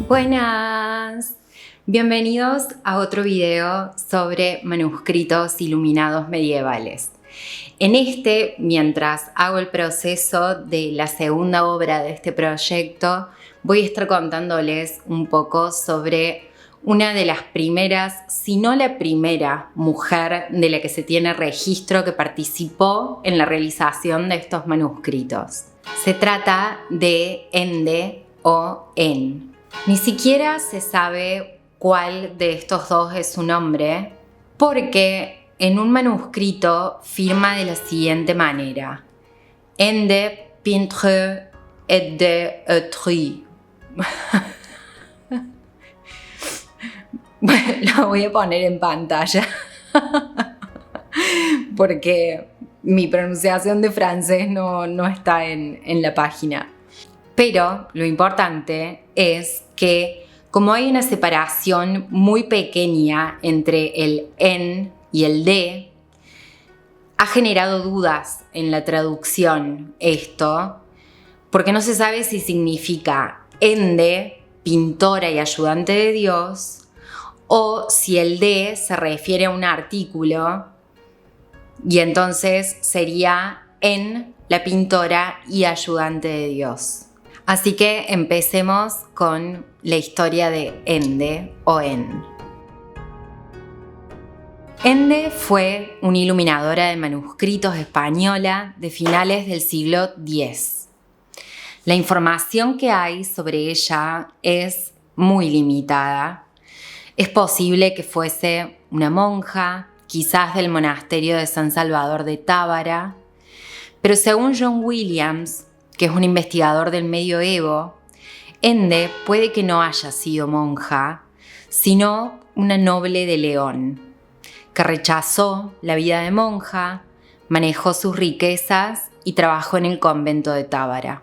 Buenas, bienvenidos a otro video sobre manuscritos iluminados medievales. En mientras hago el proceso de la segunda obra de este proyecto, voy a estar contándoles un poco sobre una de las primeras, si no la primera mujer de la que se tiene registro que participó en la realización de estos manuscritos. Se trata de Ende o En. Ni siquiera se sabe cuál de estos dos es su nombre, porque en un manuscrito firma de la siguiente manera: Ende peintre et de Etruy. Lo voy a poner en pantalla porque mi pronunciación de francés no está en la página. Pero lo importante es que, como hay una separación muy pequeña entre el en y el de, ha generado dudas en la traducción esto, porque no se sabe si significa ende, pintora y ayudante de Dios, o si el de se refiere a un artículo y entonces sería en, la pintora y ayudante de Dios. Así que empecemos con la historia de Ende o En. Ende fue una iluminadora de manuscritos española de finales del siglo X. La información que hay sobre ella es muy limitada. Es posible que fuese una monja, quizás del monasterio de San Salvador de Tábara, pero según John Williams, que es un investigador del medioevo, Ende puede que no haya sido monja, sino una noble de León, que rechazó la vida de monja, manejó sus riquezas y trabajó en el convento de Tábara.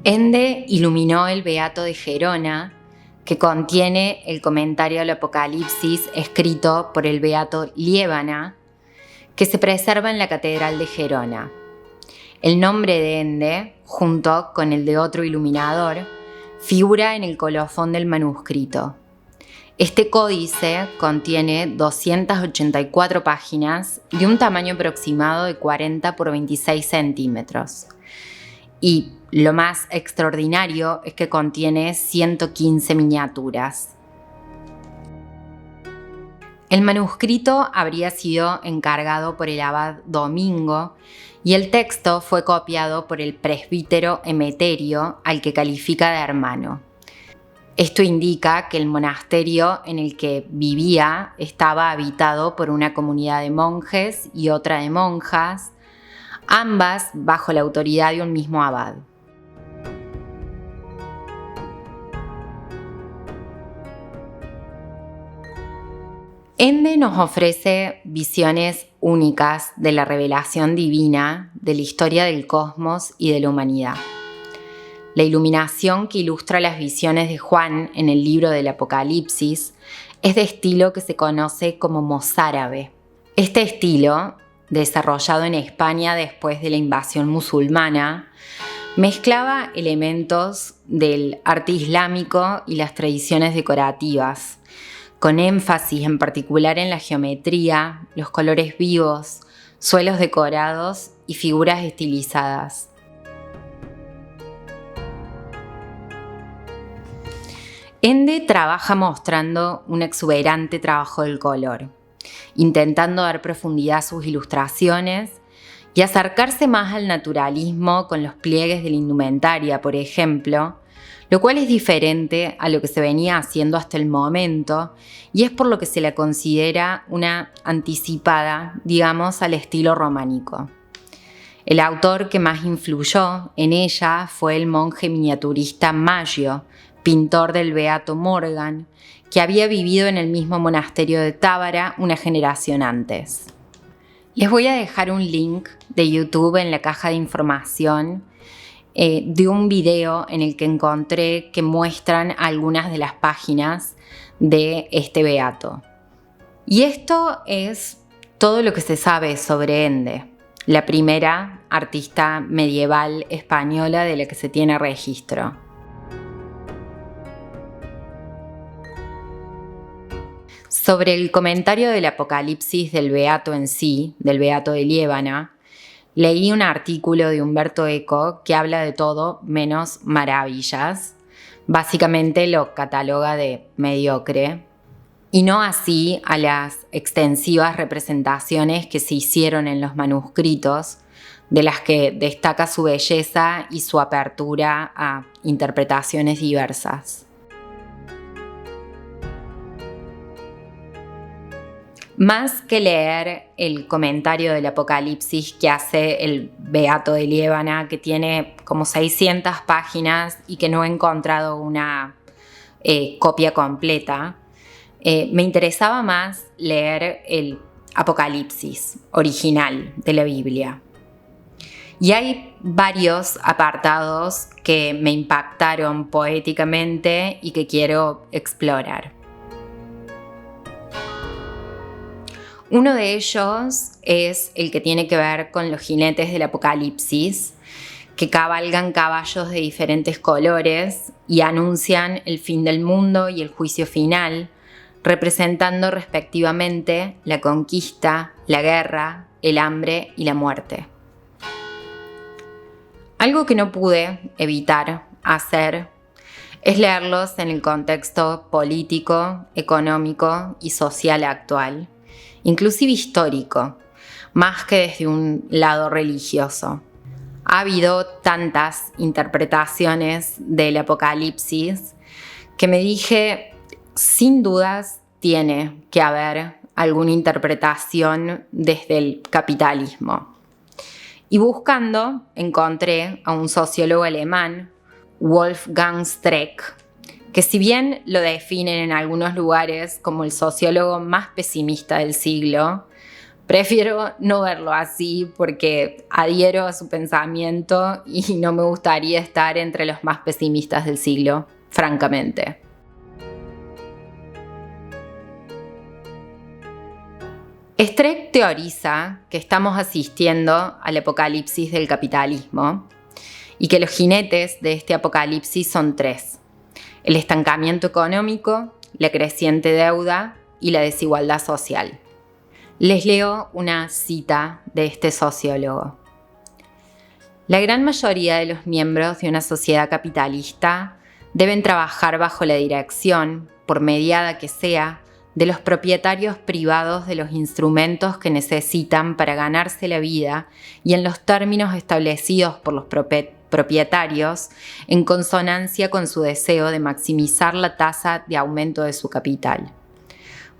Ende iluminó el Beato de Gerona, que contiene el comentario al Apocalipsis escrito por el Beato Liébana, que se preserva en la Catedral de Gerona. El nombre de Ende, junto con el de otro iluminador, figura en el colofón del manuscrito. Este códice contiene 284 páginas y un tamaño aproximado de 40 por 26 centímetros. Y lo más extraordinario es que contiene 115 miniaturas. El manuscrito habría sido encargado por el abad Domingo y el texto fue copiado por el presbítero Emeterio, al que califica de hermano. Esto indica que el monasterio en el que vivía estaba habitado por una comunidad de monjes y otra de monjas, ambas bajo la autoridad de un mismo abad. Ende nos ofrece visiones únicas de la revelación divina, de la historia del cosmos y de la humanidad. La iluminación que ilustra las visiones de Juan en el libro del Apocalipsis es de estilo que se conoce como mozárabe. Este estilo, desarrollado en España después de la invasión musulmana, mezclaba elementos del arte islámico y las tradiciones decorativas, con énfasis en particular en la geometría, los colores vivos, suelos decorados y figuras estilizadas. Ende trabaja mostrando un exuberante trabajo del color, intentando dar profundidad a sus ilustraciones y acercarse más al naturalismo con los pliegues de la indumentaria, por ejemplo, lo cual es diferente a lo que se venía haciendo hasta el momento y es por lo que se la considera una anticipada, digamos, al estilo románico. El autor que más influyó en ella fue el monje miniaturista Maggio, pintor del Beato Morgan, que había vivido en el mismo monasterio de Tábara una generación antes. Les voy a dejar un link de YouTube en la caja de información de un video en el que encontré que muestran algunas de las páginas de este beato. Y esto es todo lo que se sabe sobre Ende, la primera artista medieval española de la que se tiene registro. Sobre el comentario del Apocalipsis del Beato en sí, del Beato de Liébana, leí un artículo de Umberto Eco que habla de todo menos maravillas. Básicamente lo cataloga de mediocre, y no así a las extensivas representaciones que se hicieron en los manuscritos, de las que destaca su belleza y su apertura a interpretaciones diversas. Más que leer el comentario del Apocalipsis que hace el Beato de Liébana, que tiene como 600 páginas y que no he encontrado una copia completa, me interesaba más leer el Apocalipsis original de la Biblia. Y hay varios apartados que me impactaron poéticamente y que quiero explorar. Uno de ellos es el que tiene que ver con los jinetes del Apocalipsis, que cabalgan caballos de diferentes colores y anuncian el fin del mundo y el juicio final, representando respectivamente la conquista, la guerra, el hambre y la muerte. Algo que no pude evitar hacer es leerlos en el contexto político, económico y social actual, inclusive histórico, más que desde un lado religioso. Ha habido tantas interpretaciones del Apocalipsis que me dije, sin dudas tiene que haber alguna interpretación desde el capitalismo. Y buscando, encontré a un sociólogo alemán, Wolfgang Streeck, que si bien lo definen en algunos lugares como el sociólogo más pesimista del siglo, prefiero no verlo así porque adhiero a su pensamiento y no me gustaría estar entre los más pesimistas del siglo, francamente. Streeck teoriza que estamos asistiendo al apocalipsis del capitalismo y que los jinetes de este apocalipsis son tres: el estancamiento económico, la creciente deuda y la desigualdad social. Les leo una cita de este sociólogo. La gran mayoría de los miembros de una sociedad capitalista deben trabajar bajo la dirección, por mediada que sea, de los propietarios privados de los instrumentos que necesitan para ganarse la vida y en los términos establecidos por los propietarios, en consonancia con su deseo de maximizar la tasa de aumento de su capital.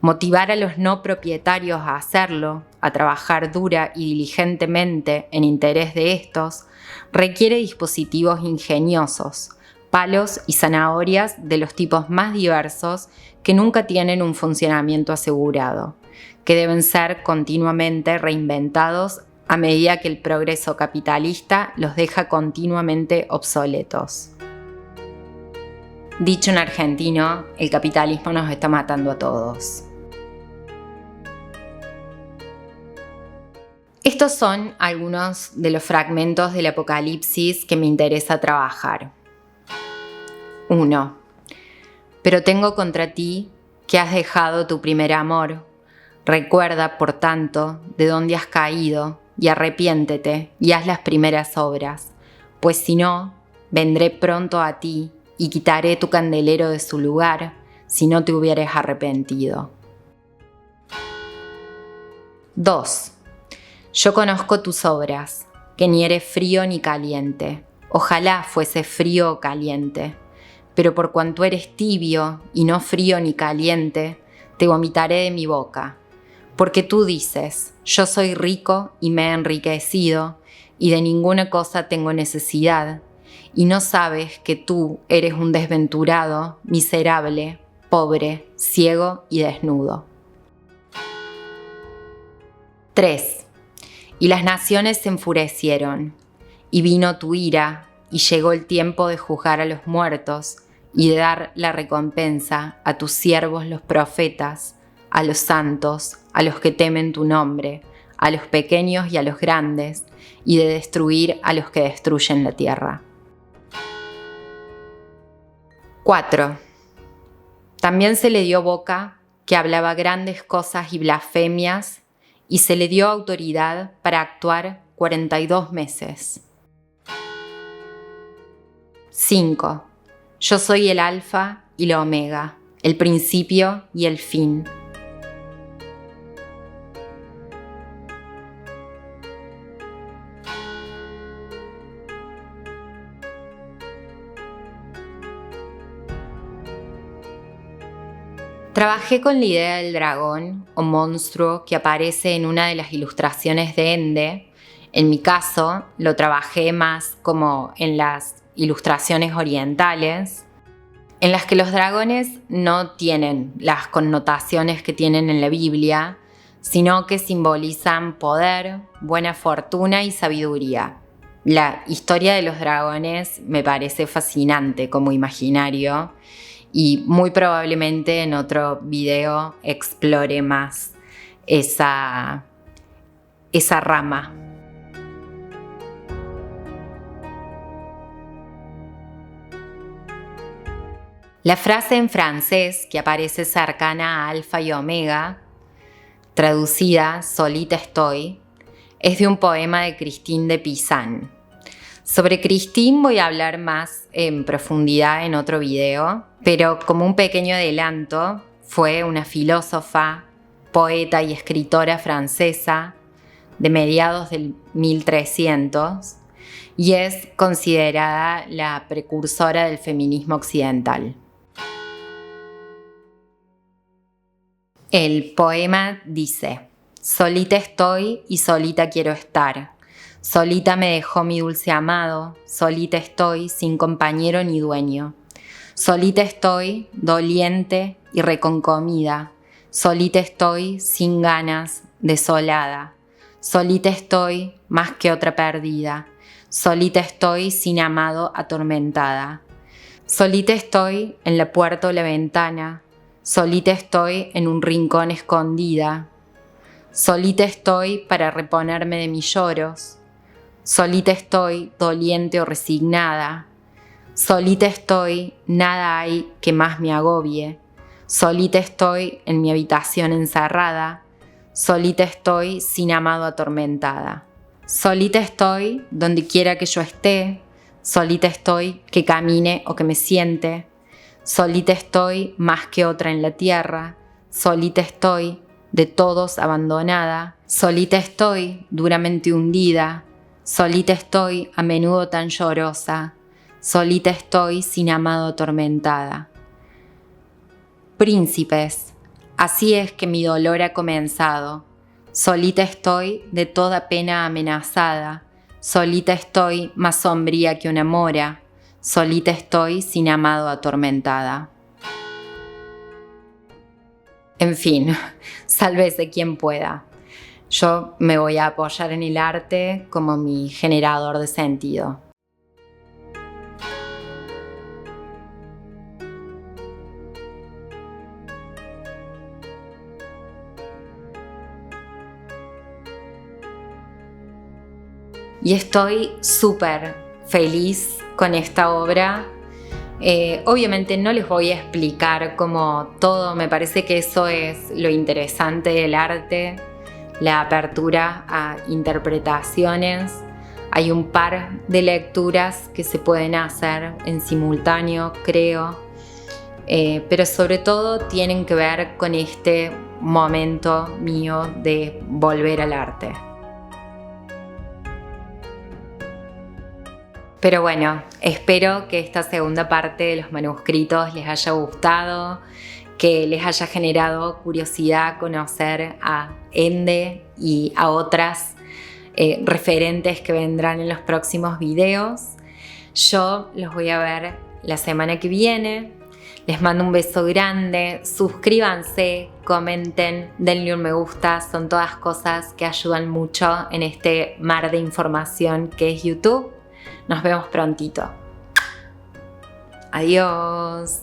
Motivar a los no propietarios a hacerlo, a trabajar dura y diligentemente en interés de estos, requiere dispositivos ingeniosos, palos y zanahorias de los tipos más diversos que nunca tienen un funcionamiento asegurado, que deben ser continuamente reinventados a medida que el progreso capitalista los deja continuamente obsoletos. Dicho en argentino, el capitalismo nos está matando a todos. Estos son algunos de los fragmentos del Apocalipsis que me interesa trabajar. 1. Pero tengo contra ti que has dejado tu primer amor. Recuerda, por tanto, de dónde has caído y arrepiéntete y haz las primeras obras, pues si no, vendré pronto a ti y quitaré tu candelero de su lugar si no te hubieres arrepentido. 2. Yo conozco tus obras, que ni eres frío ni caliente. Ojalá fuese frío o caliente. Pero por cuanto eres tibio y no frío ni caliente, te vomitaré de mi boca. Porque tú dices, yo soy rico y me he enriquecido, y de ninguna cosa tengo necesidad, y no sabes que tú eres un desventurado, miserable, pobre, ciego y desnudo. 3. Y las naciones se enfurecieron, y vino tu ira, y llegó el tiempo de juzgar a los muertos y de dar la recompensa a tus siervos los profetas, a los santos, a los que temen tu nombre, a los pequeños y a los grandes, y de destruir a los que destruyen la tierra. 4. También se le dio boca que hablaba grandes cosas y blasfemias, y se le dio autoridad para actuar 42 meses. 5. Yo soy el alfa y la omega, el principio y el fin. Trabajé con la idea del dragón o monstruo que aparece en una de las ilustraciones de Ende. En mi caso, lo trabajé más como en las ilustraciones orientales, en las que los dragones no tienen las connotaciones que tienen en la Biblia, sino que simbolizan poder, buena fortuna y sabiduría. La historia de los dragones me parece fascinante como imaginario, y muy probablemente en otro video explore más esa rama. La frase en francés que aparece cercana a alfa y omega, traducida solita estoy, es de un poema de Christine de Pizan. Sobre Christine voy a hablar más en profundidad en otro video, pero como un pequeño adelanto, fue una filósofa, poeta y escritora francesa de mediados del 1300 y es considerada la precursora del feminismo occidental. El poema dice: solita estoy y solita quiero estar. Solita me dejó mi dulce amado, solita estoy sin compañero ni dueño. Solita estoy, doliente y reconcomida. Solita estoy sin ganas, desolada. Solita estoy más que otra perdida. Solita estoy sin amado, atormentada. Solita estoy en la puerta o la ventana. Solita estoy en un rincón escondida. Solita estoy para reponerme de mis lloros. Solita estoy, doliente o resignada. Solita estoy, nada hay que más me agobie. Solita estoy en mi habitación encerrada. Solita estoy, sin amado, atormentada. Solita estoy donde quiera que yo esté. Solita estoy que camine o que me siente. Solita estoy más que otra en la tierra. Solita estoy de todos abandonada. Solita estoy duramente hundida. Solita estoy a menudo tan llorosa. Solita estoy sin amado, atormentada. Príncipes, así es que mi dolor ha comenzado. Solita estoy de toda pena amenazada. Solita estoy más sombría que una mora. Solita estoy sin amado, atormentada. En fin, sálvese quien pueda. Yo me voy a apoyar en el arte como mi generador de sentido. Y estoy súper feliz con esta obra. Obviamente no les voy a explicar como todo, me parece que eso es lo interesante del arte, la apertura a interpretaciones. Hay un par de lecturas que se pueden hacer en simultáneo, creo, pero sobre todo tienen que ver con este momento mío de volver al arte. Pero bueno, espero que esta segunda parte de los manuscritos les haya gustado, que les haya generado curiosidad conocer a Ende y a otras referentes que vendrán en los próximos videos. Yo los voy a ver la semana que viene. Les mando un beso grande, suscríbanse, comenten, denle un me gusta, son todas cosas que ayudan mucho en este mar de información que es YouTube. Nos vemos prontito. Adiós.